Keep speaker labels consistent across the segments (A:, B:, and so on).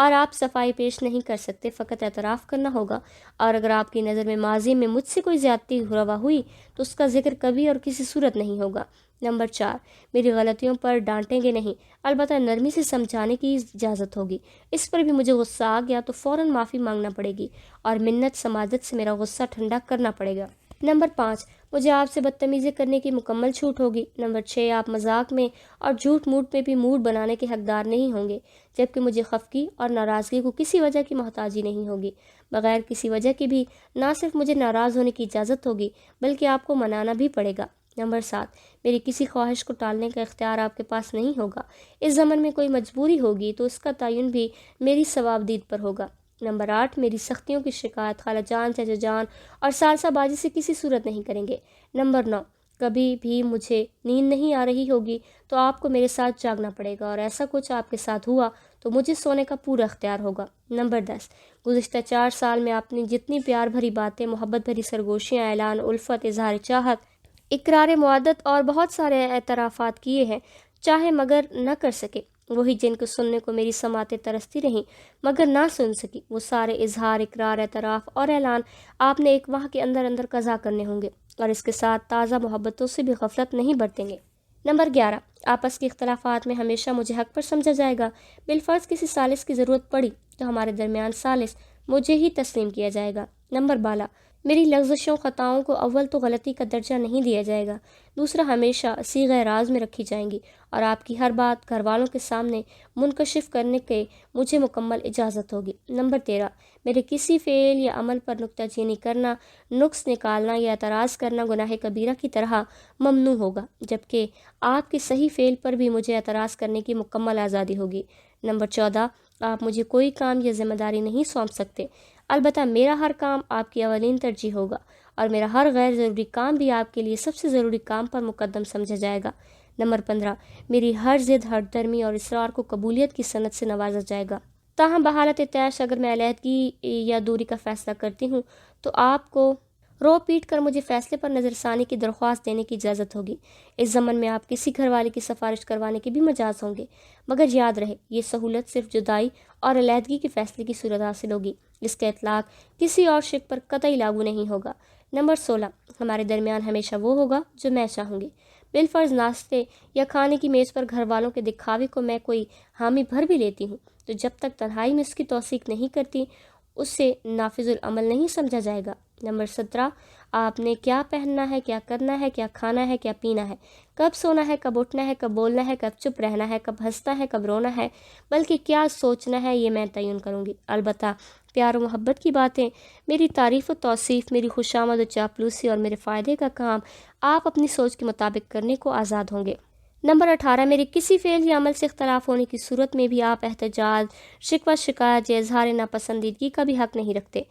A: اور آپ صفائی پیش نہیں کر سکتے، فقط اعتراف کرنا ہوگا۔ اور اگر آپ کی نظر میں ماضی میں مجھ سے کوئی زیادتی روا ہوئی تو اس کا ذکر کبھی اور کسی صورت نہیں ہوگا۔ نمبر 4، میری غلطیوں پر ڈانٹیں گے نہیں، البتہ نرمی سے سمجھانے کی اجازت ہوگی۔ اس پر بھی مجھے غصہ آ گیا تو فوراً معافی مانگنا پڑے گی اور منت سماجت سے میرا غصہ ٹھنڈا کرنا پڑے گا۔ نمبر 5، مجھے آپ سے بدتمیزی کرنے کی مکمل چھوٹ ہوگی۔ نمبر 6، آپ مذاق میں اور جھوٹ موٹ میں بھی موڈ بنانے کے حقدار نہیں ہوں گے، جبکہ مجھے خفگی اور ناراضگی کو کسی وجہ کی محتاجی نہیں ہوگی۔ بغیر کسی وجہ کی بھی نہ صرف مجھے ناراض ہونے کی اجازت ہوگی بلکہ آپ کو منانا بھی پڑے گا۔ نمبر 7، میری کسی خواہش کو ٹالنے کا اختیار آپ کے پاس نہیں ہوگا۔ اس زمن میں کوئی مجبوری ہوگی تو اس کا تعین بھی میری ثوابدید پر ہوگا۔ نمبر 8، میری سختیوں کی شکایت خالہ جان، چچا جان اور ثالثہ باجی سے کسی صورت نہیں کریں گے۔ نمبر 9، کبھی بھی مجھے نیند نہیں آ رہی ہوگی تو آپ کو میرے ساتھ جاگنا پڑے گا، اور ایسا کچھ آپ کے ساتھ ہوا تو مجھے سونے کا پورا اختیار ہوگا۔ نمبر 10، گزشتہ 4 سال میں آپ نے جتنی پیار بھری باتیں، محبت بھری سرگوشیاں، اعلان الفت، اظہار چاہت، اقرار معدت اور بہت سارے اعترافات کیے ہیں، چاہے مگر نہ کر سکے، وہی جن کو سننے کو میری سماعتیں ترستی رہیں مگر نہ سن سکی، وہ سارے اظہار، اقرار، اعتراف اور اعلان آپ نے ایک ماہ کے اندر اندر قضا کرنے ہوں گے، اور اس کے ساتھ تازہ محبتوں سے بھی غفلت نہیں برتیں گے۔ نمبر 11، آپس کے اختلافات میں ہمیشہ مجھے حق پر سمجھا جائے گا۔ بالفرض کسی ثالث کی ضرورت پڑی تو ہمارے درمیان ثالث مجھے ہی تسلیم کیا جائے گا۔ نمبر 12، میری لغزشوں، خطاؤں کو اول تو غلطی کا درجہ نہیں دیا جائے گا، دوسرا ہمیشہ صیغہ راز میں رکھی جائیں گی، اور آپ کی ہر بات گھر والوں کے سامنے منکشف کرنے کے مجھے مکمل اجازت ہوگی۔ نمبر 13، میرے کسی فعل یا عمل پر نکتہ چینی کرنا، نقص نکالنا یا اعتراض کرنا گناہ کبیرہ کی طرح ممنوع ہوگا، جبکہ آپ کے صحیح فعل پر بھی مجھے اعتراض کرنے کی مکمل آزادی ہوگی۔ نمبر 14، آپ مجھے کوئی کام یا ذمہ داری نہیں سونپ سکتے، البتہ میرا ہر کام آپ کی اولین ترجیح ہوگا، اور میرا ہر غیر ضروری کام بھی آپ کے لیے سب سے ضروری کام پر مقدم سمجھا جائے گا۔ نمبر 15، میری ہر ضد، ہر درمی اور اصرار کو قبولیت کی صنعت سے نوازا جائے گا۔ تاہم بحالت طیش اگر میں علیحدگی یا دوری کا فیصلہ کرتی ہوں تو آپ کو رو پیٹ کر مجھے فیصلے پر نظر ثانی کی درخواست دینے کی اجازت ہوگی۔ اس ضمن میں آپ کسی گھر والے کی سفارش کروانے کے بھی مجاز ہوں گے، مگر یاد رہے یہ سہولت صرف جدائی اور علیحدگی کے فیصلے کی صورت حاصل ہوگی، اس کا اطلاق کسی اور شق پر قطعی لاگو نہیں ہوگا۔ نمبر 16، ہمارے درمیان ہمیشہ وہ ہوگا جو میں چاہوں گی۔ بالفرض ناشتے یا کھانے کی میز پر گھر والوں کے دکھاوے کو میں کوئی حامی بھر بھی لیتی ہوں تو جب تک تنہائی میں اس کی توثیق نہیں کرتی اسے نافذ العمل نہیں سمجھا جائے گا۔ نمبر 17، آپ نے کیا پہننا ہے، کیا کرنا ہے، کیا کھانا ہے، کیا پینا ہے، کب سونا ہے، کب اٹھنا ہے، کب بولنا ہے، کب چپ رہنا ہے، کب ہنسنا ہے، کب رونا ہے، بلکہ کیا سوچنا ہے یہ میں تعین کروں گی۔ البتہ پیار و محبت کی باتیں، میری تعریف و توصیف، میری خوشامد و چاپلوسی اور میرے فائدے کا کام آپ اپنی سوچ کے مطابق کرنے کو آزاد ہوں گے۔ نمبر 18، میرے کسی فعل یا عمل سے اختلاف ہونے کی صورت میں بھی آپ احتجاج، شکوہ شکایت یا اظہار ناپسندیدگی کا بھی حق نہیں رکھتے۔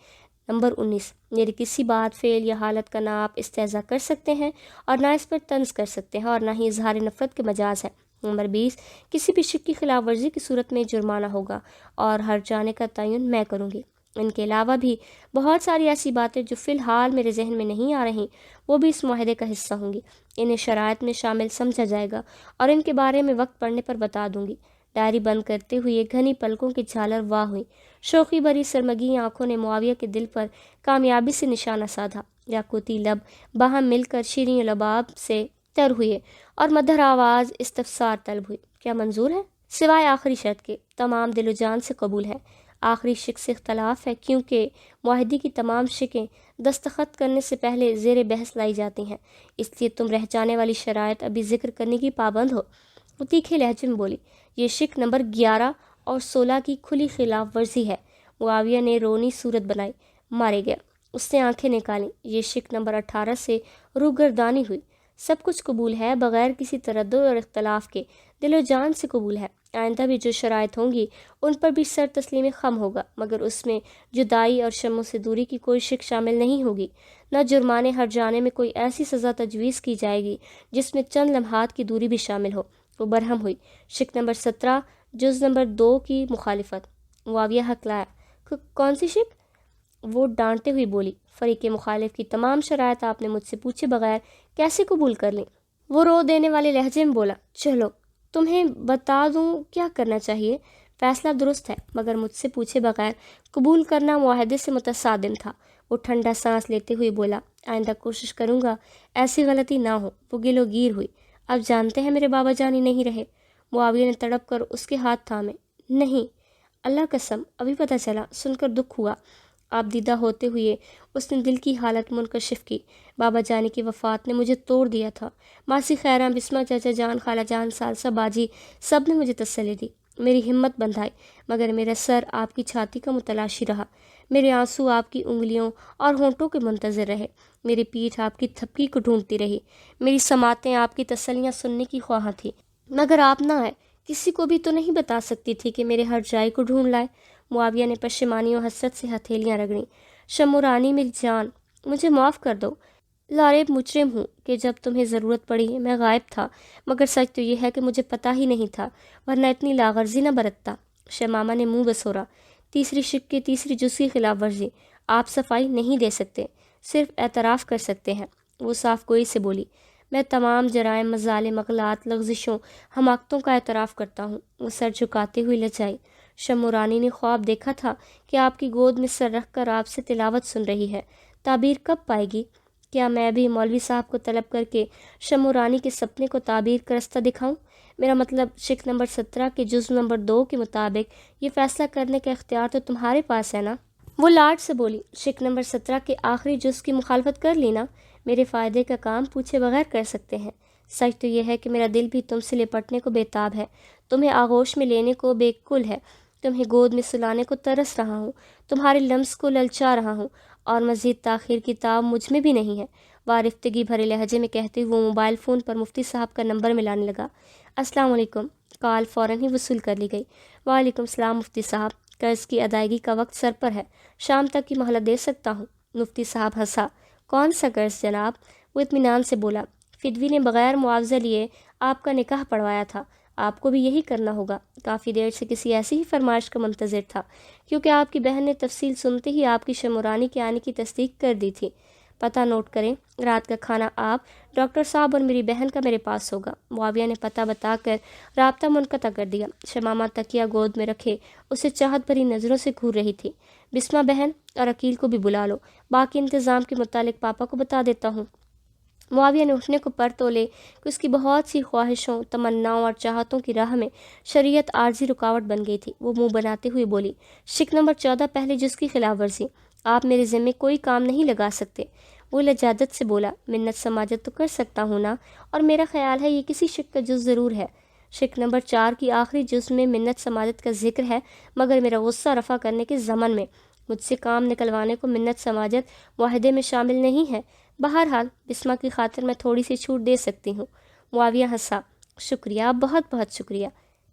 A: نمبر 19، میری کسی بات، فعل یا حالت کا نہ آپ استہزاء کر سکتے ہیں اور نہ اس پر طنز کر سکتے ہیں اور نہ ہی اظہار نفرت کے مجاز ہے۔ نمبر 20، کسی بھی شک کی خلاف ورزی کی صورت میں جرمانہ ہوگا اور ہر جانے کا تعین میں کروں گی۔ ان کے علاوہ بھی بہت ساری ایسی باتیں جو فی الحال میرے ذہن میں نہیں آ رہیں وہ بھی اس معاہدے کا حصہ ہوں گی، انہیں شرائط میں شامل سمجھا جائے گا اور ان کے بارے میں وقت پڑنے پر بتا دوں گی۔ ڈائری بند کرتے ہوئے گھنی پلکوں کی جھالر واہ ہوئی، شوخی بھری سرمگی آنکھوں نے معاویہ کے دل پر کامیابی سے نشانہ سادھا، یاقوتی لب باہم مل کر شیریں لباب سے تر ہوئے اور مدھر آواز استفسار طلب ہوئی۔ کیا منظور ہے؟ سوائے آخری شرط کے تمام دل و جان سے قبول ہے۔ آخری شک سے اختلاف ہے کیونکہ معاہدے کی تمام شکیں دستخط کرنے سے پہلے زیر بحث لائی جاتی ہیں، اس لیے تم رہ جانے والی شرائط ابھی ذکر کرنے کی پابند ہو۔ وہ تیکھے لہجے میں بولی، یہ شک نمبر 11 اور 16 کی کھلی خلاف ورزی ہے۔ معاویہ نے رونی صورت بنائی، مارے گیا۔ اس نے آنکھیں نکالیں، یہ شک نمبر 18 سے روگردانی ہوئی۔ سب کچھ قبول ہے، بغیر کسی تردد اور اختلاف کے دل و جان سے قبول ہے۔ آئندہ بھی جو شرائط ہوں گی ان پر بھی سر تسلیم خم ہوگا، مگر اس میں جدائی اور شموں سے دوری کی کوئی شک شامل نہیں ہوگی، نہ جرمانے ہر جانے میں کوئی ایسی سزا تجویز کی جائے گی جس میں چند لمحات کی دوری بھی شامل ہو۔ وہ برہم ہوئی۔ شک نمبر 17 جز نمبر 2 کی مخالفت۔ معاویہ ہکلایا، کون سی شک؟ وہ ڈانٹتے ہوئی بولی، فریق مخالف کی تمام شرائط آپ نے مجھ سے پوچھے بغیر کیسے قبول کر لیں؟ وہ رو دینے والے لہجے میں بولا، چلو تمہیں بتا دوں کیا کرنا چاہیے۔ فیصلہ درست ہے مگر مجھ سے پوچھے بغیر قبول کرنا معاہدے سے متصادم تھا۔ وہ ٹھنڈا سانس لیتے ہوئے بولا، آئندہ کوشش کروں گا ایسی غلطی نہ ہو۔ وہ گلو گیر ہوئی، اب جانتے ہیں میرے بابا جانی نہیں رہے؟ معاویہ نے تڑپ کر اس کے ہاتھ تھامے۔ نہیں، اللہ قسم، ابھی پتہ چلا، سن کر دکھ ہوا۔ آپ دیدہ ہوتے ہوئے اس نے دل کی حالت منکشف کی۔ بابا جانی کی وفات نے مجھے توڑ دیا تھا۔ ماسی خیراں، بسمہ چچا جان، خالہ جان، ثالثہ باجی سب نے مجھے تسلی دی، میری ہمت بندھائی، مگر میرا سر آپ کی چھاتی کا متلاشی رہا، میرے آنسو آپ کی انگلیوں اور ہونٹوں کے منتظر رہے، میری پیٹھ آپ کی تھپکی کو ڈھونڈتی رہی، میری سماعتیں آپ کی تسلیاں سننے کی خواہاں تھی، مگر آپ نہ آئے۔ کسی کو بھی تو نہیں بتا سکتی تھی کہ میرے ہر جائی کو ڈھونڈ لائے۔ معاویہ نے پشیمانی و حسرت سے ہتھیلیاں رگڑیں۔ شمو رانی میری جان، مجھے معاف کر دو۔ لاریب مجرم ہوں کہ جب تمہیں ضرورت پڑی میں غائب تھا، مگر سچ تو یہ ہے کہ مجھے پتہ ہی نہیں تھا، ورنہ اتنی لاغرضی نہ برتتا۔ شمامہ نے منہ بسورا۔ تیسری شق کی تیسری جز کی خلاف ورزی۔ آپ صفائی نہیں دے سکتے، صرف اعتراف کر سکتے ہیں۔ وہ صاف گوئی سے بولی، میں تمام جرائم، مظالم، اغلاط، لغزشوں، حماقتوں کا اعتراف کرتا ہوں۔ وہ سر جھکاتے ہوئے لجائی۔ شمو رانی نے خواب دیکھا تھا کہ آپ کی گود میں سر رکھ کر آپ سے تلاوت سن رہی ہے۔ تعبیر کب پائے گی؟ کیا میں بھی مولوی صاحب کو طلب کر کے شمو رانی کے سپنے کو تعبیر کا رستہ دکھاؤں؟ میرا مطلب شق نمبر 17 کے جز نمبر 2 کے مطابق یہ فیصلہ کرنے کا اختیار تو تمہارے پاس ہے نا؟ وہ لاڈ سے بولی، شق نمبر 17 کے آخری جز کی مخالفت کر لی نا؟ میرے فائدے کا کام پوچھے بغیر کر سکتے ہیں۔ سچ تو یہ ہے کہ میرا دل بھی تم سے لپٹنے کو بےتاب ہے، تمہیں آغوش میں لینے کو بے کل ہے، تمہیں گود میں سلانے کو ترس رہا ہوں، تمہارے لمس کو للچا رہا ہوں، اور مزید تاخیر کی تاب مجھ میں بھی نہیں ہے۔ وارفتگی بھرے لہجے میں کہتے ہوئے وہ موبائل فون پر مفتی صاحب کا نمبر ملانے لگا۔ السلام علیکم۔ کال فوراً ہی وصول کر لی گئی۔ وعلیکم السلام مفتی صاحب، قرض کی ادائیگی کا وقت سر پر ہے، شام تک کی مہلت دے سکتا ہوں؟ مفتی صاحب ہنسا۔ کون سا قرض جناب؟ وہ اطمینان سے بولا، فدوی نے بغیر معاوضہ لیے آپ کا نکاح پڑھوایا تھا، آپ کو بھی یہی کرنا ہوگا۔ کافی دیر سے کسی ایسی ہی فرمائش کا منتظر تھا، کیونکہ آپ کی بہن نے تفصیل سنتے ہی آپ کی شمورانی کے آنے کی تصدیق کر دی تھی۔ پتہ نوٹ کریں، رات کا کھانا آپ، ڈاکٹر صاحب اور میری بہن کا میرے پاس ہوگا۔ معاویہ نے پتہ بتا کر رابطہ منقطع کر دیا۔ شمامہ تکیہ گود میں رکھے اسے چاہت بھری نظروں سے گھور رہی تھی۔ بسمہ بہن اور عقیل کو بھی بلا لو، باقی انتظام کے متعلق پاپا کو بتا دیتا ہوں۔ معاویہ نے اٹھنے کو پر تولے کہ اس کی بہت سی خواہشوں، تمناؤں اور چاہتوں کی راہ میں شریعت عارضی رکاوٹ بن گئی تھی۔ وہ منہ بناتے ہوئے بولی، شق نمبر 14 پہلے جز کی خلاف ورزی، آپ میرے ذمے کوئی کام نہیں لگا سکتے۔ وہ لجاجت سے بولا، منت سماجت تو کر سکتا ہوں نا، اور میرا خیال ہے یہ کسی شق کا جز ضرور ہے۔ شق نمبر 4 کی آخری جز میں منت سماجت کا ذکر ہے، مگر میرا غصہ رفع کرنے کے ضمن میں مجھ سے کام نکلوانے کو منت سماجت معاہدے میں شامل نہیں ہے۔ بہرحال بسمہ کی خاطر میں تھوڑی سی چھوٹ دے سکتی ہوں۔ معاویہ ہنسا، شکریہ، بہت بہت شکریہ،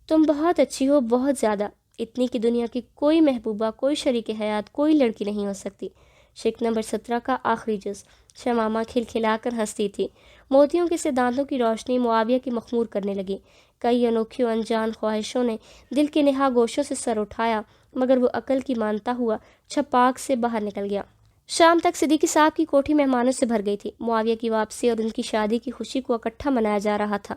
A: تم بہت اچھی ہو، بہت زیادہ، اتنی کی دنیا کی کوئی محبوبہ، کوئی شریک حیات، کوئی لڑکی نہیں ہو سکتی۔ شق نمبر 17 کا آخری جز۔ شمامہ کھلکھلا کر ہنستی تھی۔ موتیوں کے سے دانتوں کی روشنی معاویہ کی مخمور کرنے لگی۔ کئی انوکھی و انجان خواہشوں نے دل کے نہا گوشوں سے سر اٹھایا، مگر وہ عقل کی مانتا ہوا چھپاک سے باہر نکل گیا۔ شام تک صدیقی صاحب کی کوٹھی مہمانوں سے بھر گئی تھی۔ معاویہ کی واپسی اور ان کی شادی کی خوشی کو اکٹھا منایا جا رہا تھا۔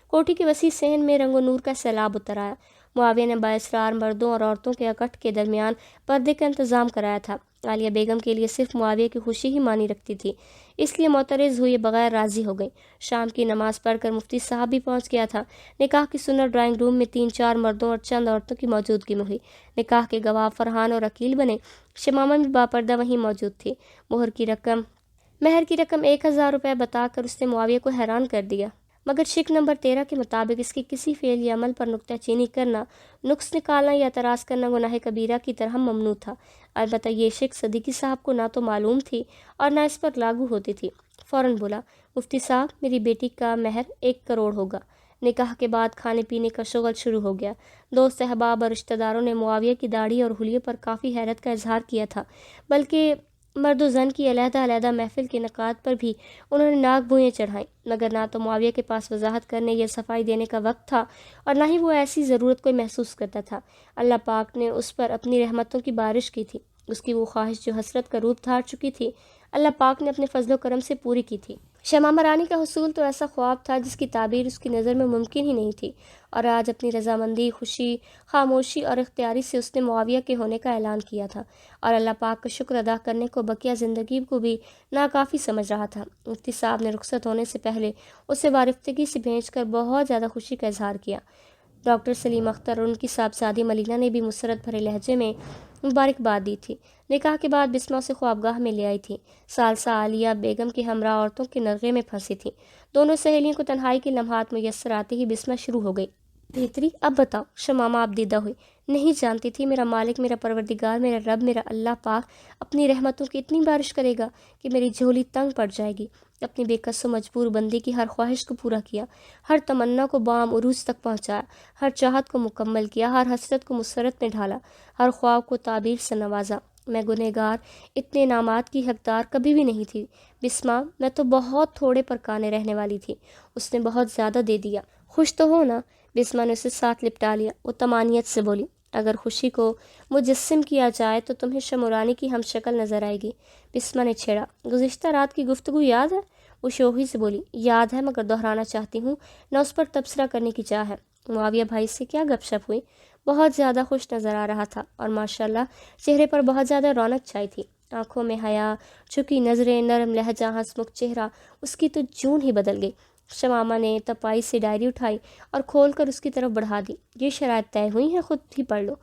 A: کوٹھی کے وسیع صحن میں رنگ و نور کا سیلاب اتر آیا۔ معاویہ نے بااصرار مردوں اور عورتوں کے اکٹھ کے درمیان پردے کا انتظام کرایا تھا۔ عالیہ بیگم کے لیے صرف معاویہ کی خوشی ہی معنی رکھتی تھی، اس لیے معترض ہوئے بغیر راضی ہو گئی۔ شام کی نماز پڑھ کر مفتی صاحب بھی پہنچ گیا تھا۔ نکاح کی سنت ڈرائنگ روم میں 3-4 مردوں اور چند عورتوں کی موجودگی میں ہوئی۔ نکاح کے گواہ فرحان اور عقیل بنے۔ شمامہ بھی باپردہ وہیں موجود تھی۔ مہر کی رقم 1000 روپے بتا کر اس نے معاویہ کو حیران کر دیا، مگر شق نمبر 13 کے مطابق اس کے کسی فعل یا عمل پر نکتہ چینی کرنا، نقص نکالنا یا اعتراض کرنا گناہ کبیرہ کی طرح ممنوع تھا۔ البتہ یہ شق صدیقی صاحب کو نہ تو معلوم تھی اور نہ اس پر لاگو ہوتی تھی۔ فوراً بولا، مفتی صاحب، میری بیٹی کا مہر 1 کروڑ ہوگا۔ نکاح کے بعد کھانے پینے کا شغل شروع ہو گیا۔ دوست احباب اور رشتہ داروں نے معاویہ کی داڑھی اور حلیے پر کافی حیرت کا اظہار کیا تھا، بلکہ مرد و زن کی علیحدہ علیحدہ محفل کے انعقاد پر بھی انہوں نے ناک بوئیں چڑھائیں، مگر نہ تو معاویہ کے پاس وضاحت کرنے یا صفائی دینے کا وقت تھا اور نہ ہی وہ ایسی ضرورت کوئی محسوس کرتا تھا۔ اللہ پاک نے اس پر اپنی رحمتوں کی بارش کی تھی۔ اس کی وہ خواہش جو حسرت کا روپ دھار چکی تھی، اللہ پاک نے اپنے فضل و کرم سے پوری کی تھی۔ شمامہ رانی کا حصول تو ایسا خواب تھا جس کی تعبیر اس کی نظر میں ممکن ہی نہیں تھی، اور آج اپنی رضامندی، خوشی، خاموشی اور اختیاری سے اس نے معاویہ کے ہونے کا اعلان کیا تھا، اور اللہ پاک کا شکر ادا کرنے کو بقیہ زندگی کو بھی ناکافی سمجھ رہا تھا۔ مفتی صاحب نے رخصت ہونے سے پہلے اسے وارفتگی سے بھیج کر بہت زیادہ خوشی کا اظہار کیا۔ ڈاکٹر سلیم اختر اور ان کی صاحبزادی ملینہ نے بھی مسرت بھرے لہجے میں مبارکباد دی تھی۔ نکاح کے بعد بسمہ اسے خوابگاہ میں لے آئی تھی۔ ثالثہ عالیہ بیگم کی ہمراہ عورتوں کے نرغے میں پھنسی تھی۔ دونوں سہیلیوں کو تنہائی کے لمحات میسر آتے ہی بسمہ شروع ہو گئی۔ بہتری، اب بتاؤ۔ شمامہ اب دیدہ ہوئی۔ نہیں جانتی تھی میرا مالک، میرا پروردگار، میرا رب، میرا اللہ پاک اپنی رحمتوں کی اتنی بارش کرے گا کہ میری جھولی تنگ پڑ جائے گی۔ اپنی بے کس و مجبور بندی کی ہر خواہش کو پورا کیا، ہر تمنا کو بام عروج تک پہنچایا، ہر چاہت کو مکمل کیا، ہر حسرت کو مسرت میں ڈھالا، ہر خواب کو تعبیر سے نوازا۔ میں گنہگار، اتنے انعامات کی حقدار کبھی بھی نہیں تھی بسمہ، میں تو بہت تھوڑے پر کانے رہنے والی تھی، اس نے بہت زیادہ دے دیا۔ خوش تو ہو نا؟ بسمہ نے اسے ساتھ لپٹا لیا۔ وہ طمانینت سے بولی، اگر خوشی کو مجسم کیا جائے تو تمہیں شمورانی کی ہم شکل نظر آئے گی۔ بسمہ نے چھیڑا، گزشتہ رات کی گفتگو یاد ہے؟ وہ شوخی سے بولی، یاد ہے، مگر دہرانا چاہتی ہوں نہ اس پر تبصرہ کرنے کی چاہ ہے۔ معاویہ بھائی سے کیا گپ شپ ہوئی؟ بہت زیادہ خوش نظر آ رہا تھا، اور ماشاءاللہ چہرے پر بہت زیادہ رونق چھائی تھی۔ آنکھوں میں حیا، جھکی نظریں، نرم لہجہ، ہنسمکھ چہرہ، اس کی تو جون ہی بدل گئی۔ شمامہ نے تپائی سے ڈائری اٹھائی اور کھول کر اس کی طرف بڑھا دی۔ یہ شرائط طے ہوئی ہیں، خود ہی پڑھ لو۔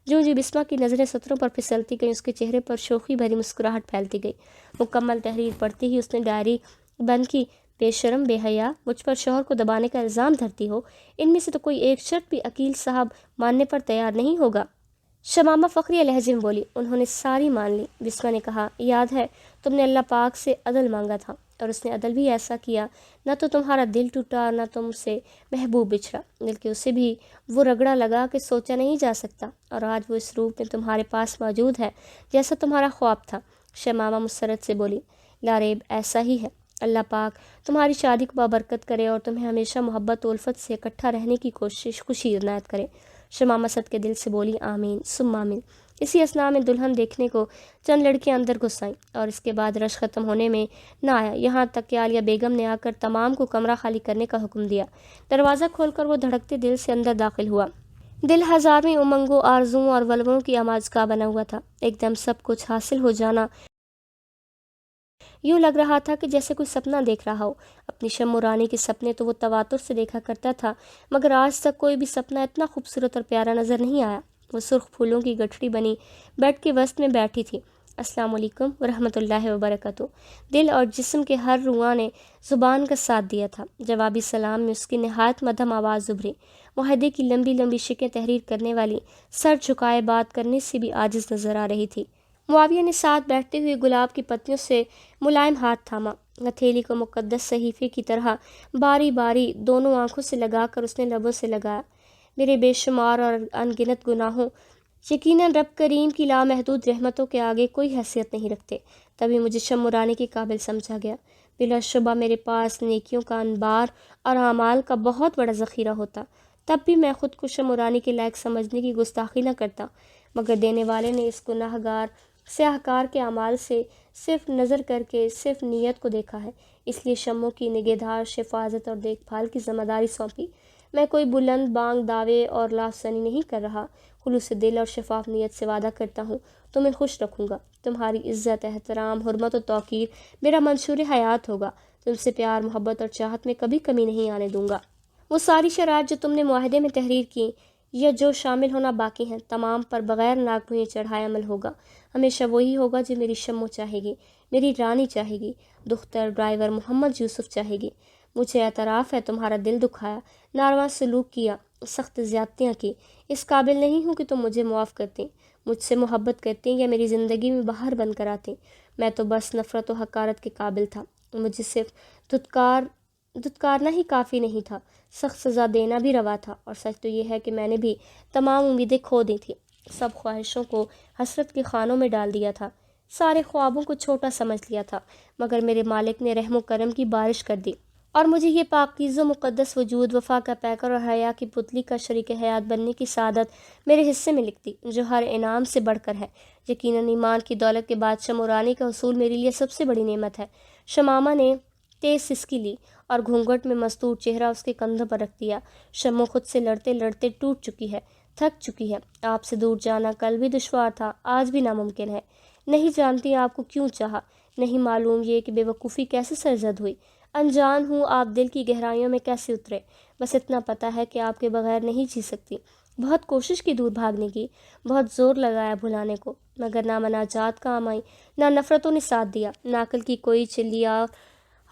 A: جو بسمہ کی نظریں سطروں پر پھسلتی گئیں، اس کے چہرے پر شوخی بھری مسکراہٹ پھیلتی گئی۔ مکمل تحریر پڑھتے ہی اس نے ڈائری بند کی۔ بے شرم، بے حیا، مجھ پر شوہر کو دبانے کا الزام دھرتی ہو، ان میں سے تو کوئی ایک شرط بھی عقیل صاحب ماننے پر تیار نہیں ہوگا۔ شمامہ فخریہ لہجے میں بولی، انہوں نے ساری مان لی۔ بسمہ نے کہا، یاد ہے تم نے اللہ پاک سے عدل مانگا تھا، اور اس نے عدل بھی ایسا کیا، نہ تو تمہارا دل ٹوٹا، نہ تم سے محبوب بچھڑا، بلکہ اسے بھی وہ رگڑا لگا کہ سوچا نہیں جا سکتا، اور آج وہ اس روپ میں تمہارے پاس موجود ہے جیسا تمہارا خواب تھا۔ شمامہ مسرت سے بولی، لاریب ایسا ہی ہے۔ اللہ پاک تمہاری شادی کو بابرکت کرے اور تمہیں ہمیشہ محبت و الفت سے اکٹھا رہنے کی خوشی عنایت کرے۔ شمامہ صد کے دل سے بولی، آمین ثم آمین۔ اسی اثناء میں دلہن دیکھنے کو چند لڑکیاں اندر گھس آئیں، اور اس کے بعد رش ختم ہونے میں نہ آیا، یہاں تک کہ عالیہ بیگم نے آ کر تمام کو کمرہ خالی کرنے کا حکم دیا۔ دروازہ کھول کر وہ دھڑکتے دل سے اندر داخل ہوا۔ دل ہزاریں امنگوں، آرزوؤں اور ولولوں کی آماجگاہ بنا ہوا تھا۔ ایک دم سب کچھ حاصل ہو جانا، یوں لگ رہا تھا کہ جیسے کوئی سپنا دیکھ رہا ہو۔ اپنی شمورانی کے سپنے تو وہ تواتر سے دیکھا کرتا تھا، مگر آج تک کوئی بھی سپنا اتنا خوبصورت اور پیارا نظر نہیں آیا۔ وہ سرخ پھولوں کی گٹھڑی بنی بیڈ کے وسط میں بیٹھی تھی۔ السلام علیکم ورحمۃ اللہ وبرکاتہ۔ دل اور جسم کے ہر رواں نے زبان کا ساتھ دیا تھا۔ جوابی سلام میں اس کی نہایت مدھم آواز ابھری۔ معاہدے کی لمبی لمبی شقیں تحریر کرنے والی سر جھکائے بات کرنے سے بھی عاجز نظر آ رہی تھی۔ معاویہ نے ساتھ بیٹھتے ہوئے گلاب کی پتیوں سے ملائم ہاتھ تھاما، ہتھیلی کو مقدس صحیفے کی طرح باری باری دونوں آنکھوں سے لگا کر اس نے لبوں سے لگایا، میرے بے شمار اور ان گنت گناہوں یقیناً رب کریم کی لامحدود رحمتوں کے آگے کوئی حیثیت نہیں رکھتے۔ تبھی مجھے شمورانی کے قابل سمجھا گیا۔ بلا شبہ میرے پاس نیکیوں کا انبار اور اعمال کا بہت بڑا ذخیرہ ہوتا، تب بھی میں خود کو شمورانی کے لائق سمجھنے کی گستاخی نہ کرتا، مگر دینے والے نے اس گناہ گار سیاہکار کے اعمال سے صرف نظر کر کے صرف نیت کو دیکھا ہے، اس لیے شموں کی نگہداشت، حفاظت اور دیکھ بھال کی ذمہ داری سونپی۔ میں کوئی بلند بانگ دعوے اور لافزنی نہیں کر رہا، خلوص دل اور شفاف نیت سے وعدہ کرتا ہوں تمہیں خوش رکھوں گا، تمہاری عزت، احترام، حرمت و توقیر میرا منشور حیات ہوگا، تم سے پیار، محبت اور چاہت میں کبھی کمی نہیں آنے دوں گا۔ وہ ساری شرائط جو تم نے معاہدے میں تحریر کی یا جو شامل ہونا باقی ہیں، تمام پر بغیر ناک بھوئے چڑھائے عمل ہوگا۔ ہمیشہ وہی ہوگا جو میری شمو چاہے گی، میری رانی چاہے گی، دختر ڈرائیور محمد یوسف چاہے گی۔ مجھے اعتراف ہے تمہارا دل دکھایا، ناروا سلوک کیا، سخت زیادتیاں کی، اس قابل نہیں ہوں کہ تم مجھے معاف کرتی، مجھ سے محبت کرتی یا میری زندگی میں بہار بن کر آتی۔ میں تو بس نفرت و حقارت کے قابل تھا، مجھے صرف دھتکارنا ہی کافی نہیں تھا، سخت سزا دینا بھی روا تھا، اور سچ تو یہ ہے کہ میں نے بھی تمام امیدیں کھو دی تھیں، سب خواہشوں کو حسرت کے خانوں میں ڈال دیا تھا، سارے خوابوں کو چھوٹا سمجھ لیا تھا، مگر میرے مالک نے رحم و کرم کی بارش کر دی، اور مجھے یہ پاکیزہ و مقدس وجود، وفا کا پیکر اور حیا کی پتلی کا شریک حیات بننے کی سعادت میرے حصے میں لکھ دی، جو ہر انعام سے بڑھ کر ہے۔ یقیناً ایمان کی دولت کے بعد شمورانی کا حصول میرے لیے سب سے بڑی نعمت ہے۔ شمامہ نے تیز سسکی لی اور گھونگھٹ میں مستور چہرہ اس کے کندھوں پر رکھ دیا۔ شمو خود سے لڑتے لڑتے ٹوٹ چکی ہے، تھک چکی ہے۔ آپ سے دور جانا کل بھی دشوار تھا، آج بھی ناممکن ہے۔ نہیں جانتی آپ کو کیوں چاہا، نہیں معلوم یہ کہ بے وقوفی کیسے سرزد ہوئی، انجان ہوں آپ دل کی گہرائیوں میں کیسے اترے۔ بس اتنا پتہ ہے کہ آپ کے بغیر نہیں جی سکتی۔ بہت کوشش کی دور بھاگنے کی، بہت زور لگایا بھلانے کو، مگر نہ مناجات کام آئی، نہ نفرتوں نے ساتھ دیا، نہ عقل کی کوئی چلیاں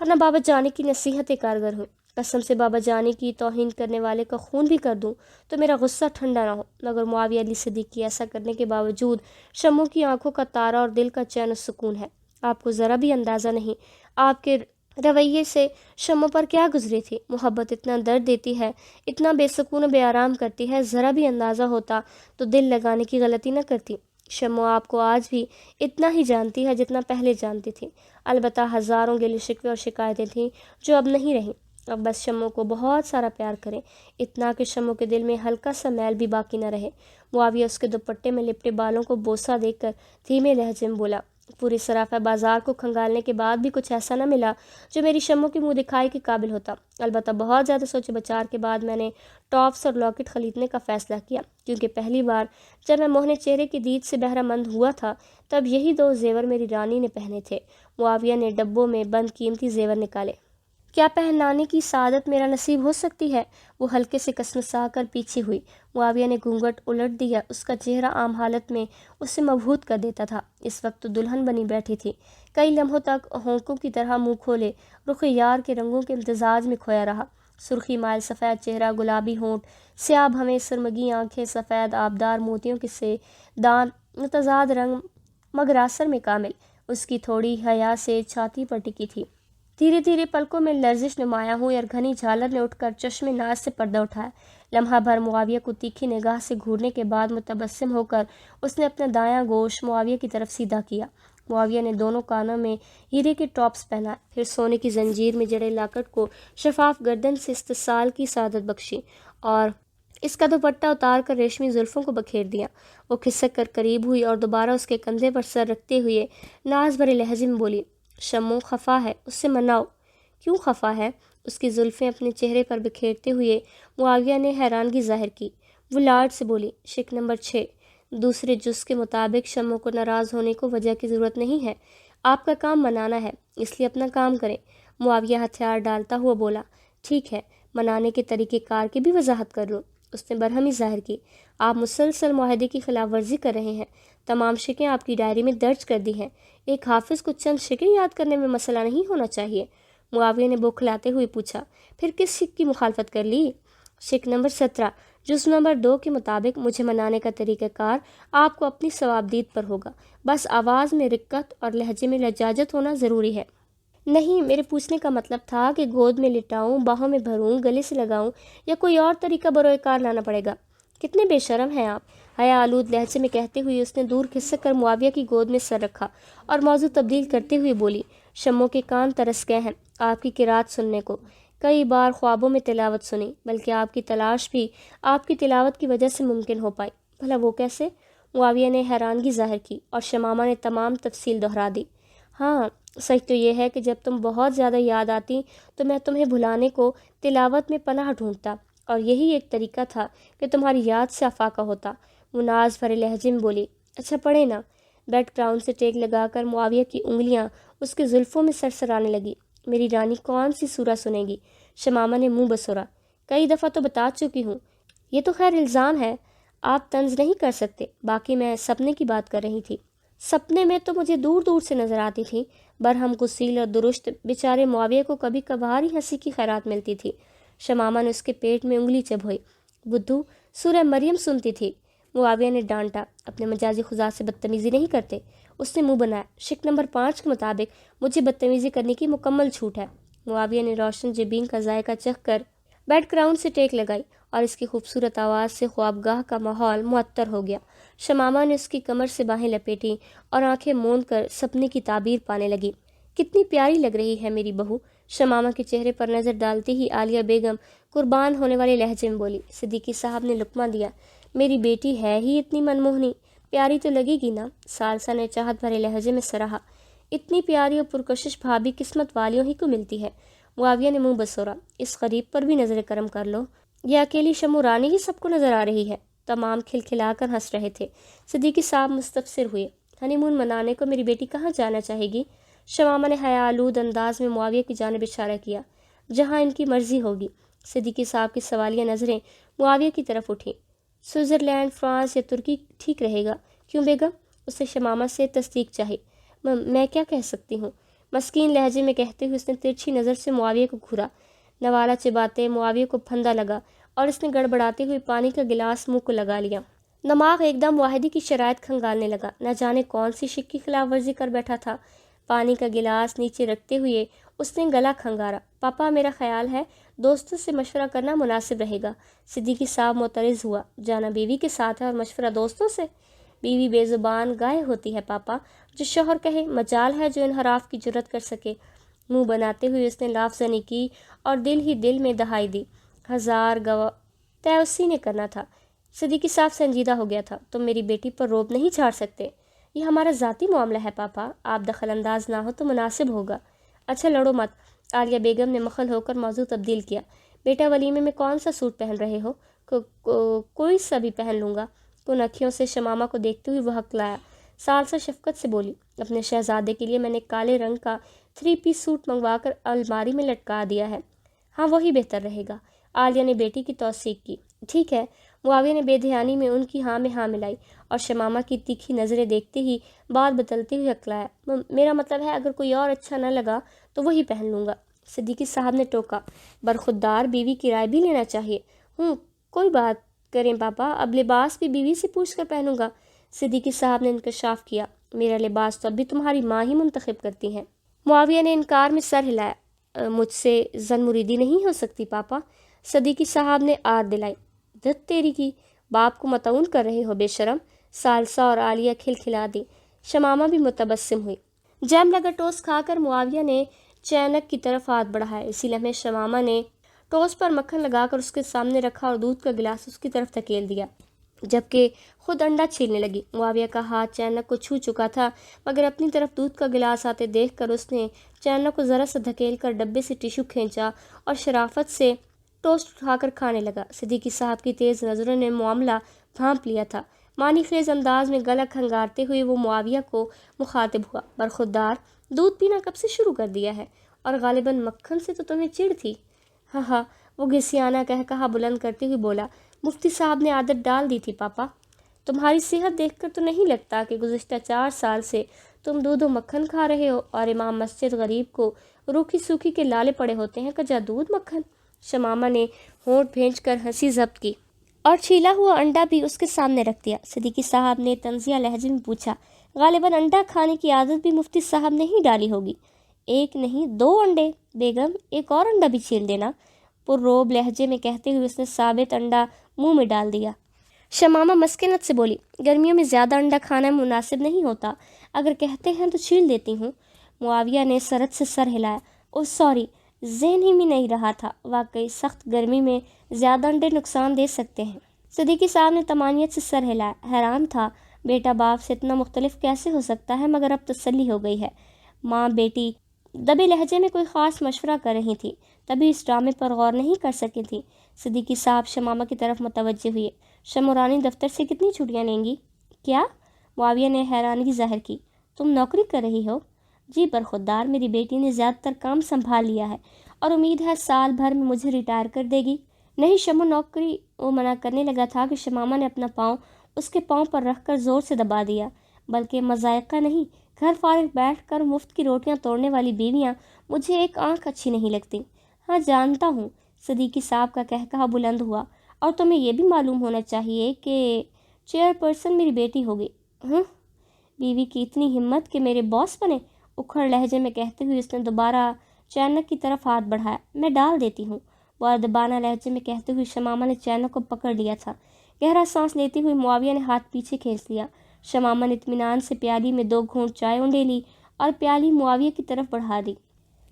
A: اور نہ بابا جانی کی نصیحتیں کارگر ہوئیں۔ قسم سے بابا جانی کی توہین کرنے والے کا خون بھی کر دوں تو میرا غصہ ٹھنڈا نہ ہو، مگر معاویہ علی صدیقی ایسا کرنے کے باوجود شمو کی آنکھوں کا تارا اور دل کا چین و سکون ہے۔ آپ کو ذرا بھی اندازہ نہیں آپ کے رویے سے شمو پر کیا گزری تھی۔ محبت اتنا درد دیتی ہے، اتنا بے سکون و بے آرام کرتی ہے، ذرا بھی اندازہ ہوتا تو دل لگانے کی غلطی نہ کرتی۔ شمو آپ کو آج بھی اتنا ہی جانتی ہے جتنا پہلے جانتی تھی، البتہ ہزاروں گلے شکوے اور شکایتیں تھیں جو اب نہیں رہیں۔ اب بس شمو کو بہت سارا پیار کریں، اتنا کہ شمو کے دل میں ہلکا سا میل بھی باقی نہ رہے۔ معاویہ اس کے دوپٹے میں لپٹے بالوں کو بوسہ دے کر دھیمے لہجے میں بولا، پوری سرافہ بازار کو کھنگالنے کے بعد بھی کچھ ایسا نہ ملا جو میری شمو کی منہ دکھائی کے قابل ہوتا۔ البتہ بہت زیادہ سوچ بچار کے بعد میں نے ٹاپس اور لاکٹ خریدنے کا فیصلہ کیا، کیونکہ پہلی بار جب میں موہنے چہرے کی دید سے بہرہ مند ہوا تھا تب یہی دو زیور میری رانی نے پہنے تھے۔ معاویہ نے ڈبوں میں بند قیمتی زیور نکالے۔ کیا پہنانے کی سعادت میرا نصیب ہو سکتی ہے؟ وہ ہلکے سے کسمسا کر پیچھے ہوئی۔ معاویہ نے گھونگھٹ الٹ دیا، اس کا چہرہ عام حالت میں اسے مبہوت کر دیتا تھا، اس وقت تو دلہن بنی بیٹھی تھی۔ کئی لمحوں تک ہونکوں کی طرح منہ کھولے رخ یار کے رنگوں کے امتزاج میں کھویا رہا، سرخی مائل سفید چہرہ، گلابی ہونٹ، سیاہ بھویں سرمگی آنکھیں، سفید آبدار موتیوں کے سے دانت، متضاد رنگ مگر اثر میں کامل۔ اس کی تھوڑی حیا سے چھاتی پر ٹکی تھی۔ دھیرے دھیرے پلکوں میں لرزش نمایاں ہوئی اور گھنی جھالر نے اٹھ کر چشم ناز سے پردہ اٹھایا۔ لمحہ بھر معاویہ کو تیکھی نگاہ سے گھورنے کے بعد متبسم ہو کر اس نے اپنا دایاں گوش معاویہ کی طرف سیدھا کیا۔ معاویہ نے دونوں کانوں میں ہیرے کے ٹاپس پہنائے، پھر سونے کی زنجیر میں جڑے لاکٹ کو شفاف گردن سے استحصال کی سعادت بخشی اور اس کا دوپٹہ اتار کر ریشمی زلفوں کو بکھیر دیا۔ وہ کھسک کر قریب ہوئی اور دوبارہ اس کے کندھے پر سر رکھتے ہوئے ناز بھرے لہجے میں بولی، شمو خفا ہے، اس سے مناؤ۔ کیوں خفا ہے؟ اس کی زلفیں اپنے چہرے پر بکھیرتے ہوئے معاویہ نے حیرانگی ظاہر کی۔ وہ لاڈ سے بولی، شک نمبر 6، دوسرے جز کے مطابق شمو کو ناراض ہونے کو وجہ کی ضرورت نہیں ہے، آپ کا کام منانا ہے، اس لیے اپنا کام کریں۔ معاویہ ہتھیار ڈالتا ہوا بولا، ٹھیک ہے، منانے کے طریقہ کار کی بھی وضاحت کر لوں۔ اس نے برہمی ظاہر کی، آپ مسلسل معاہدے کی خلاف ورزی کر رہے ہیں، تمام شکیں آپ کی ڈائری میں درج کر دی ہیں، ایک حافظ کو چند شکیں یاد کرنے میں مسئلہ نہیں ہونا چاہیے۔ معاویہ نے بوکھلاتے ہوئے پوچھا، پھر کس شک کی مخالفت کر لی؟ شک نمبر 17، جز نمبر 2 کے مطابق مجھے منانے کا طریقہ کار آپ کو اپنی ثوابدید پر ہوگا، بس آواز میں رقت اور لہجے میں لجاجت ہونا ضروری ہے۔ نہیں، میرے پوچھنے کا مطلب تھا کہ گود میں لٹاؤں، باہوں میں بھروں، گلے سے لگاؤں یا کوئی اور طریقہ بروئے کار لانا پڑے گا؟ کتنے بے شرم ہیں آپ، حیا آلود لہجے میں کہتے ہوئے اس نے دور کھسک کر معاویہ کی گود میں سر رکھا اور موضوع تبدیل کرتے ہوئے بولی، شمو کے کان ترس گئے ہیں آپ کی قرات سننے کو، کئی بار خوابوں میں تلاوت سنی، بلکہ آپ کی تلاش بھی آپ کی تلاوت کی وجہ سے ممکن ہو پائی۔ بھلا وہ کیسے؟ معاویہ نے حیرانگی ظاہر کی اور شمامہ نے تمام تفصیل دہرا دی۔ ہاں، سچ تو یہ ہے کہ جب تم بہت زیادہ یاد آتی تو میں تمہیں بھلانے کو تلاوت میں پناہ ڈھونڈتا، اور یہی ایک طریقہ تھا کہ تمہاری یاد سے افاقہ ہوتا۔ وہ ناز بھرے لہجے میں بولی، اچھا پڑھے نا۔ بیڈ گراؤنڈ سے ٹیک لگا کر معاویہ کی انگلیاں اس کے زلفوں میں سرسرانے لگی۔ میری رانی کون سی سورہ سنے گی؟ شمامہ نے منہ بسورا، کئی دفعہ تو بتا چکی ہوں، یہ تو خیر الزام ہے، آپ طنز نہیں کر سکتے، باقی میں سپنے کی بات کر رہی تھی۔ سپنے میں تو مجھے دور دور سے نظر آتی تھی، برہم غسیل اور درشت بیچارے معاویہ کو کبھی کبھار ہی ہنسی کی خیرات ملتی تھی۔ شمامہ نے اس کے پیٹ میں انگلی چبھوئی، بدھو سورہ مریم سنتی تھی۔ معاویہ نے ڈانٹا، اپنے مجازی خدا سے بدتمیزی نہیں کرتے۔ اس نے منہ بنایا، شک نمبر 5 کے مطابق مجھے بدتمیزی کرنے کی مکمل چھوٹ ہے۔ معاویہ نے روشن جبین کا ذائقہ چکھ کر بیڈ گراؤنڈ سے ٹیک لگائی اور اس کی خوبصورت آواز سے خوابگاہ کا ماحول معطر ہو گیا۔ شمامہ نے اس کی کمر سے باہیں لپیٹیں اور آنکھیں موند کر سپنے کی تعبیر پانے لگی۔ کتنی پیاری لگ رہی ہے میری بہو۔ شمامہ کے چہرے پر نظر ڈالتے ہی عالیہ بیگم قربان ہونے والے لہجے میں بولی۔ صدیقی صاحب نے لقمہ دیا، میری بیٹی ہے ہی اتنی منموہنی، پیاری تو لگے گی نا؟ ثالثہ نے چاہت بھرے لہجے میں سراہا۔ اتنی پیاری اور پرکشش بھابھی قسمت والیوں ہی کو ملتی ہے۔ معاویہ نے منہ بسورا، اس غریب پر بھی نظر کرم کر لو، یہ اکیلی شمو رانی ہی سب کو نظر آ رہی ہے۔ تمام کھلکھلا کر ہنس رہے تھے۔ صدیقی صاحب مستفسر ہوئے، ہنی مون منانے کو میری بیٹی کہاں جانا چاہے گی؟ شمامہ نے حیا آلود انداز میں معاویہ کی جانب اشارہ کیا، جہاں ان کی مرضی ہوگی۔ صدیقی صاحب کی سوالیہ نظریں معاویہ کی طرف اٹھیں۔ سوئٹزرلینڈ، فرانس یا ترکی ٹھیک رہے گا؟ کیوں بیگم؟ اسے شمامہ سے تصدیق چاہی۔ میں کیا کہہ سکتی ہوں؟ مسکین لہجے میں کہتے ہوئے اس نے ترچھی نظر سے معاویہ کو گھورا۔ نوالہ چباتے معاویہ کو پھندا لگا اور اس نے گڑبڑاتے ہوئے پانی کا گلاس منہ کو لگا لیا۔ دماغ ایک دم واحدی کی شرائط کھنگالنے لگا، نہ جانے کون سی شک کی خلاف ورزی کر بیٹھا تھا۔ پانی کا گلاس نیچے رکھتے ہوئے اس نے گلا کھنگارا۔ پاپا، میرا خیال ہے دوستوں سے مشورہ کرنا مناسب رہے گا۔ صدیقی صاحب معترض ہوا، جانا بیوی کے ساتھ ہے اور مشورہ دوستوں سے؟ بیوی بے زبان گائے ہوتی ہے پاپا، جو شوہر کہے، مجال ہے جو انحراف کی جرت کر سکے۔ منہ بناتے ہوئے اس نے لافزنی کی اور دل ہی دل میں دہائی دی، ہزار گواہ طے اسی نے کرنا تھا۔ صدیقی صاحب سنجیدہ ہو گیا تھا، تم میری بیٹی پر روب نہیں جھاڑ سکتے، یہ ہمارا ذاتی معاملہ ہے پاپا، آپ دخل انداز نہ ہو تو مناسب ہوگا۔ اچھا لڑو مت، عالیہ بیگم نے مخل ہو کر موضوع تبدیل کیا۔ بیٹا، ولیمے میں کون سا سوٹ پہن رہے ہو؟ کوئی سا بھی پہن لوں گا۔ ان اکھیوں سے شمامہ کو دیکھتے ہوئے وہ ہکلایا۔ ثالثہ شفقت سے بولی، اپنے شہزادے کے لیے میں نے کالے رنگ کا 3 پیس سوٹ منگوا کر الماری میں لٹکا دیا ہے۔ ہاں وہی بہتر رہے گا، عالیہ نے بیٹی کی توثیق کی۔ ٹھیک ہے، معاویہ نے بے دھیانی میں ان کی ہاں میں ہاں ملائی اور شمامہ کی تیکھی نظریں دیکھتے ہی بات بدلتے ہوئے ہکلایا، میرا مطلب ہے اگر کوئی اور اچھا نہ لگا تو وہی پہن لوں گا۔ صدیقی صاحب نے ٹوکا، برخودار بیوی کی رائے بھی لینا چاہیے۔ کوئی بات کریں پاپا، اب لباس بھی بیوی سے پوچھ کر پہنوں گا۔ صدیقی صاحب نے انکشاف کیا، میرا لباس تو اب بھی تمہاری ماں ہی منتخب کرتی ہیں۔ معاویہ نے انکار میں سر ہلایا، مجھ سے زن مریدی نہیں ہو سکتی پاپا۔ صدیقی صاحب نے آر دلائی، دت تیری کی، باپ کو متعون کر رہے ہو بے شرم۔ ثالثہ اور عالیہ کھلکھلا دی، شمامہ بھی متبسم ہوئی۔ جیم لگا ٹوسٹ کھا کر معاویہ نے چینک کی طرف ہاتھ بڑھایا، اسی لمحے شمامہ نے ٹوسٹ پر مکھن لگا کر اس کے سامنے رکھا اور دودھ کا گلاس اس کی طرف دھکیل دیا، جبکہ خود انڈا چھیلنے لگی۔ معاویہ کا ہاتھ چینک کو چھو چکا تھا، مگر اپنی طرف دودھ کا گلاس آتے دیکھ کر اس نے چینک کو ذرا سا دھکیل کر ڈبے سے ٹیشو کھینچا اور شرافت سے ٹوسٹ اٹھا کر کھانے لگا۔ صدیقی صاحب کی تیز نظروں نے معاملہ بھانپ لیا تھا۔ معنی خیز انداز میں گلا کھنگارتے ہوئے وہ معاویہ کو مخاطب ہوا، برخودار، دودھ پینا کب سے شروع کر دیا ہے؟ اور غالباً مکھن سے تو تمہیں چڑ تھی۔ ہاں، وہ گھسیانہ کہا بلند کرتے ہوئے بولا، مفتی صاحب نے عادت ڈال دی تھی پاپا۔ تمہاری صحت دیکھ کر تو نہیں لگتا کہ گزشتہ 4 سال سے تم دودھ و مکھن کھا رہے ہو، اور امام مسجد غریب کو روکھی سوکھی کے لالے پڑے ہوتے ہیں، کجا دودھ مکھن۔ شمامہ نے ہونٹ بھینچ کر ہنسی ضبط کی اور چھیلا ہوا انڈا بھی اس کے سامنے رکھ دیا۔ صدیقی صاحب نے طنزیہ لہجے میں پوچھا، غالباً انڈا کھانے کی عادت بھی مفتی صاحب نے ہی ڈالی ہوگی۔ 1 نہیں 2 انڈے، بیگم 1 اور انڈا بھی چھیل دینا، پر روب لہجے میں کہتے ہوئے اس نے ثابت انڈا منہ میں ڈال دیا۔ شمامہ مسکنت سے بولی، گرمیوں میں زیادہ انڈا کھانا مناسب نہیں ہوتا، اگر کہتے ہیں تو چھیل دیتی ہوں۔ معاویہ نے سرت سے سر ہلایا، اوہ سوری، ذہن ہی میں نہیں رہا تھا، واقعی سخت گرمی میں زیادہ انڈے نقصان دے سکتے ہیں۔ صدیقی صاحب نے طمانیت سے سر ہلایا، حیران تھا بیٹا باپ سے اتنا مختلف کیسے ہو سکتا ہے، مگر اب تسلی ہو گئی ہے۔ ماں بیٹی دبے لہجے میں کوئی خاص مشورہ کر رہی تھی، تبھی اس ڈرامے پر غور نہیں کر سکی تھی۔ صدیقی صاحب شمامہ کی طرف متوجہ ہوئے، شمو رانی دفتر سے کتنی چھٹیاں لیں گی؟ کیا؟ معاویہ نے حیرانگی ظاہر کی، تم نوکری کر رہی ہو؟ جی برخودار، میری بیٹی نے زیادہ تر کام سنبھال لیا ہے اور امید ہے سال بھر میں مجھے ریٹائر کر دے گی۔ نہیں شمو، نوکری وہ منع کرنے لگا تھا کہ شمامہ نے اپنا پاؤں اس کے پاؤں پر رکھ کر زور سے دبا دیا، بلکہ مذائقہ نہیں، گھر فارغ بیٹھ کر مفت کی روٹیاں توڑنے والی بیویاں مجھے ایک آنکھ اچھی نہیں لگتی۔ ہاں جانتا ہوں، صدیقی صاحب کا کہا بلند ہوا، اور تمہیں یہ بھی معلوم ہونا چاہیے کہ چیئر پرسن میری بیٹی ہوگی۔ بیوی کی اتنی ہمت کہ میرے باس بنے، اکھڑ لہجے میں کہتے ہوئے اس نے دوبارہ چینک کی طرف ہاتھ بڑھایا، میں ڈال دیتی ہوں۔ مؤدبانہ لہجے میں کہتے ہوئے شمامہ نے چینک کو پکڑ لیا تھا۔ گہرا سانس لیتے ہوئے معاویہ نے ہاتھ پیچھے کھینچ لیا۔ شمامہ نے اطمینان سے پیالی میں 2 گھونٹ چائے اونڈے لی اور پیالی معاویہ کی طرف بڑھا دی۔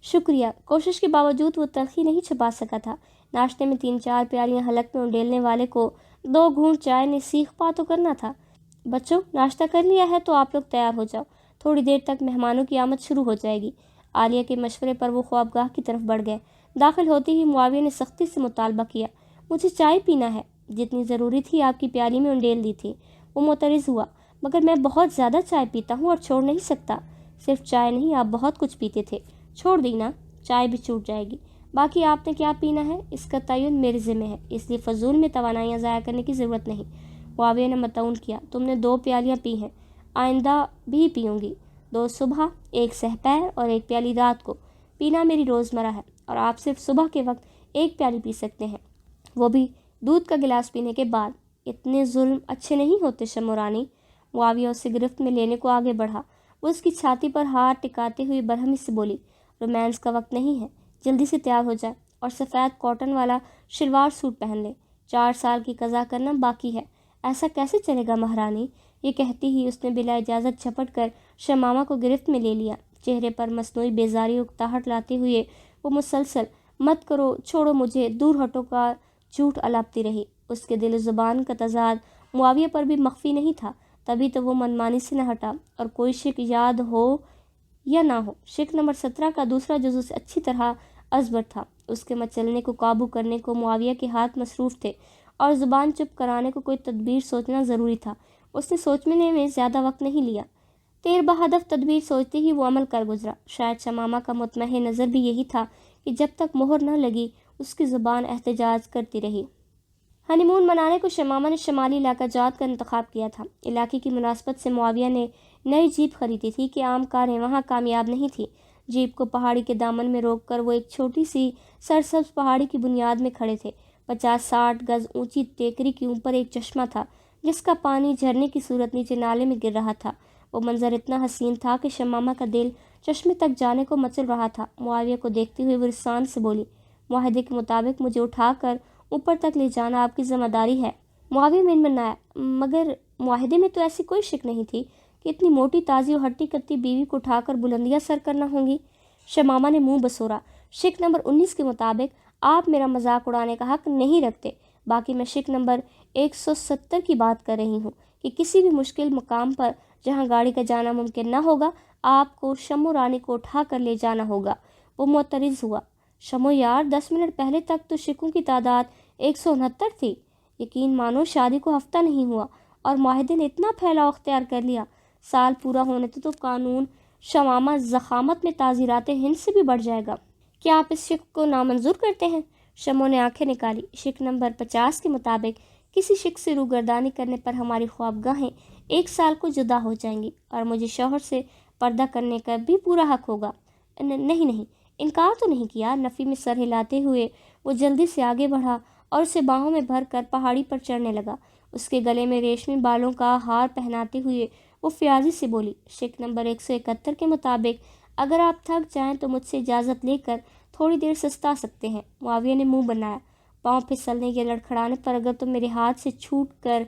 A: شکریہ۔ کوشش کے باوجود وہ تلخی نہیں چھپا سکا تھا۔ ناشتے میں 3-4 پیالیاں حلق میں انڈیلنے والے کو 2 گھونٹ چائے نے سیخ پا تو کرنا تھا۔ بچوں، ناشتہ کر لیا ہے تو آپ لوگ تیار ہو جاؤ، تھوڑی دیر تک مہمانوں کی آمد شروع ہو جائے گی۔ عالیہ کے مشورے پر وہ خوابگاہ کی طرف بڑھ گئے۔ داخل ہوتے ہی معاویہ نے سختی سے مطالبہ کیا، مجھے چائے پینا ہے، جتنی ضروری تھی آپ کی پیالی میں انڈیل دی تھی۔ وہ معترض ہوا، مگر میں بہت زیادہ چائے پیتا ہوں اور چھوڑ نہیں سکتا۔ صرف چائے نہیں، آپ بہت کچھ پیتے تھے، چھوڑ دی نا، چائے بھی چھوٹ جائے گی۔ باقی آپ نے کیا پینا ہے اس کا تعین میرے ذمہ ہے، اس لیے فضول میں توانائیاں ضائع کرنے کی ضرورت نہیں۔ معاویہ نے متعین کیا، تم نے 2 پیالیاں پی ہیں، آئندہ بھی پیوں گی، 2 صبح، 1 سحپیر اور 1 پیالی رات کو۔ پینا میری روزمرہ ہے اور آپ صرف صبح کے وقت 1 پیالی پی سکتے ہیں، وہ بھی دودھ کا گلاس پینے کے بعد۔ اتنے ظلم اچھے نہیں ہوتے شمو رانی۔ معاویہ اسے گرفت میں لینے کو آگے بڑھا۔ وہ اس کی چھاتی پر ہاتھ ٹکاتے ہوئے برہمی سے بولی، رومانس کا وقت نہیں ہے، جلدی سے تیار ہو جائے اور سفید کاٹن والا شلوار سوٹ پہن لے، 4 سال کی قضا کرنا باقی ہے۔ ایسا کیسے چلے گا مہرانی؟ یہ کہتی ہی اس نے بلا اجازت جھپٹ کر شمامہ کو گرفت میں لے لیا۔ چہرے پر مصنوعی بیزاری اکتاہٹ لاتے ہوئے وہ مسلسل مت کرو، چھوڑو مجھے، دور ہٹو کا جھوٹ الاپتی رہی۔ اس کے دل و زبان کا تضاد معاویہ پر بھی مخفی نہیں تھا، تبھی تو وہ منمانی سے نہ ہٹا۔ اور کوئی شک یاد ہو یا نہ ہو، شک نمبر 17 کا دوسرا جزو سے اچھی طرح ازبر تھا۔ اس کے مچلنے کو قابو کرنے کو معاویہ کے ہاتھ مصروف تھے اور زبان چپ کرانے کو کوئی تدبیر سوچنا ضروری تھا۔ اس نے سوچنے میں زیادہ وقت نہیں لیا، تیر بہدف تدبیر سوچتے ہی وہ عمل کر گزرا۔ شاید شمامہ کا مطمئن نظر بھی یہی تھا کہ جب تک مہر نہ لگی اس کی زبان احتجاج کرتی رہی۔ ہنی مون منانے کو شمامہ نے شمالی علاقہ جات کا انتخاب کیا تھا۔ علاقے کی مناسبت سے معاویہ نے نئی جیپ خریدی تھی کہ عام کاریں وہاں کامیاب نہیں تھیں۔ جیپ کو پہاڑی کے دامن میں روک کر وہ ایک چھوٹی سی سرسبز پہاڑی کی بنیاد میں کھڑے تھے۔ 50-60 گز اونچی ٹیکری کے اوپر ایک چشمہ تھا جس کا پانی جھرنے کی صورت نیچے نالے میں گر رہا تھا۔ وہ منظر اتنا حسین تھا کہ شمامہ کا دل چشمے تک جانے کو مچل رہا تھا۔ معاویہ کو دیکھتے ہوئے وہ رسان سے بولی، معاہدے کے مطابق مجھے اٹھا کر اوپر تک لے جانا آپ کی ذمہ داری ہے۔ معاویہ منمنایا، مگر معاہدے میں تو ایسی کوئی شک نہیں تھی کہ اتنی موٹی تازی اور ہٹی کٹی بیوی کو اٹھا کر بلندیاں سر کرنا ہوں گی۔ شمامہ نے منہ بسورا، شک نمبر 19 کے مطابق آپ میرا مذاق اڑانے کا حق نہیں رکھتے۔ باقی میں شک نمبر 170 کی بات کر رہی ہوں کہ کسی بھی مشکل مقام پر جہاں گاڑی کا جانا ممکن نہ ہوگا، آپ کو شمو رانی کو اٹھا کر لے جانا ہوگا۔ وہ معترض ہوا، شمو یار، 10 منٹ پہلے تک تو شکوں کی تعداد 169 تھی۔ یقین مانو شادی کو ہفتہ نہیں ہوا اور معاہدے نے اتنا پھیلاؤ اختیار کر لیا۔ سال پورا ہونے تو قانون شمامہ زخامت میں تعزیرات ہند سے بھی بڑھ جائے گا۔ کیا آپ اس شک کو نامنظور کرتے ہیں؟ شمو نے آنکھیں نکالی۔ شک نمبر 50 کے مطابق کسی شک سے روگردانی کرنے پر ہماری خوابگاہیں 1 سال کو جدا ہو جائیں گی اور مجھے شوہر سے پردہ کرنے کا بھی پورا حق ہوگا۔ نہیں، انکار تو نہیں کیا؟ نفی میں سر ہلاتے ہوئے وہ جلدی سے آگے بڑھا اور اسے باہوں میں بھر کر پہاڑی پر چڑھنے لگا۔ اس کے گلے میں ریشمی بالوں کا ہار پہناتے ہوئے وہ فیاضی سے بولی، شک نمبر 171 کے مطابق اگر آپ تھک جائیں تو مجھ سے اجازت لے کر تھوڑی دیر سستا سکتے ہیں۔ معاویہ نے منہ بنایا، پاؤں پھسلنے یا لڑکھڑانے پر اگر تم میرے ہاتھ سے چھوٹ کر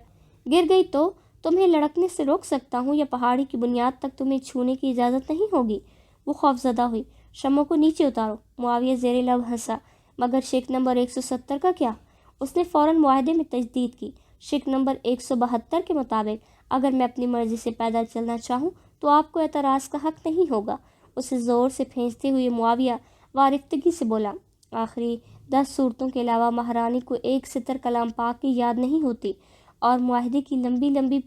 A: گر گئی تو تمہیں لڑکنے سے روک سکتا ہوں یا پہاڑی کی بنیاد تک تمہیں چھونے کی اجازت نہیں ہوگی۔ وہ خوفزدہ ہوئی، شمو کو نیچے اتارو۔ معاویہ زیر لب ہنسا، مگر شک نمبر 170 کا کیا؟ اس نے فوراً معاہدے میں تجدید کی۔ شک نمبر 172 کے مطابق اگر میں اپنی مرضی سے پیدل چلنا چاہوں تو آپ کو اعتراض کا حق نہیں ہوگا۔ اسے زور سے پھینچتے ہوئے معاویہ وارفتگی سے بولا، آخری 10 صورتوں کے علاوہ مہارانی کو ایک سطر کلام پاک کی یاد نہیں ہوتی اور معاہدے کی لمبی لمبی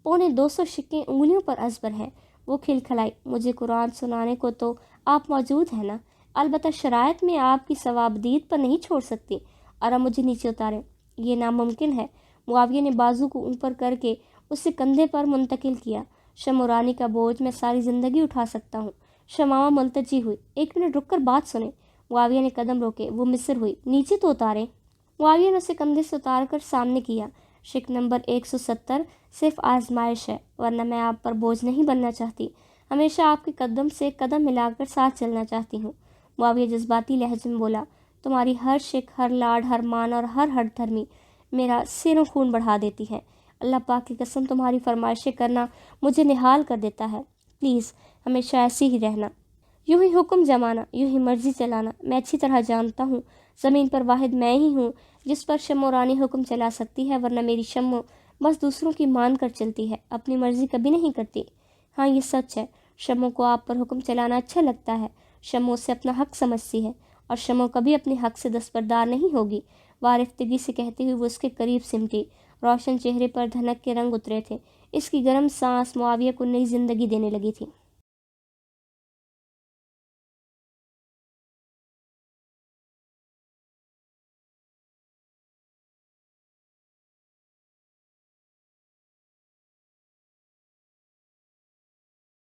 A: 250 شکیں انگلیوں پر ازبر ہیں۔ وہ کھلکھلائی، مجھے قرآن سنانے کو تو آپ موجود ہیں نا، البتہ شرائط میں آپ کی ثوابدید پر نہیں چھوڑ سکتی، اور اب مجھے نیچے اتاریں، یہ ناممکن ہے۔ معاویہ نے بازو کو اوپر کر کے اسے کندھے پر منتقل کیا، شمو رانی کا بوجھ میں ساری زندگی اٹھا سکتا ہوں۔ شمامہ ملتجی ہوئی، 1 منٹ رک کر بات سنیں۔ معاویہ نے قدم روکے، وہ مصر ہوئی، نیچے تو اتاریں۔ معاویہ نے اسے کندھے سے اتار کر سامنے کیا، شک نمبر 170 صرف آزمائش ہے، ورنہ میں آپ پر بوجھ نہیں بننا چاہتی، ہمیشہ آپ کے قدم سے قدم ملا کر ساتھ چلنا چاہتی ہوں۔ معاویہ جذباتی لہجے میں بولا، تمہاری ہر شک، ہر لاڈ، ہر مان اور ہر ہٹ دھرمی میرا سر و خون بڑھا دیتی ہے۔ اللہ پاک کی قسم تمہاری فرمائشیں کرنا مجھے نہال کر دیتا ہے، پلیز ہمیشہ ایسی ہی رہنا، یوں ہی حکم جمانا، یوں ہی مرضی چلانا۔ میں اچھی طرح جانتا ہوں زمین پر واحد میں ہی ہوں جس پر شمو رانی حکم چلا سکتی ہے، ورنہ میری شمو بس دوسروں کی مان کر چلتی ہے، اپنی مرضی کبھی نہیں کرتی۔ ہاں یہ سچ ہے، شمو کو آپ پر حکم چلانا اچھا لگتا ہے۔ شمو اسے اپنا حق سمجھتی ہے اور شمو کبھی اپنے حق سے دستبردار نہیں ہوگی۔ وارفتگی سے کہتے ہوئے وہ اس کے قریب سمٹی۔ روشن چہرے پر دھنک کے رنگ اترے تھے۔ اس کی گرم سانس معاویہ کو نئی زندگی دینے لگی تھی۔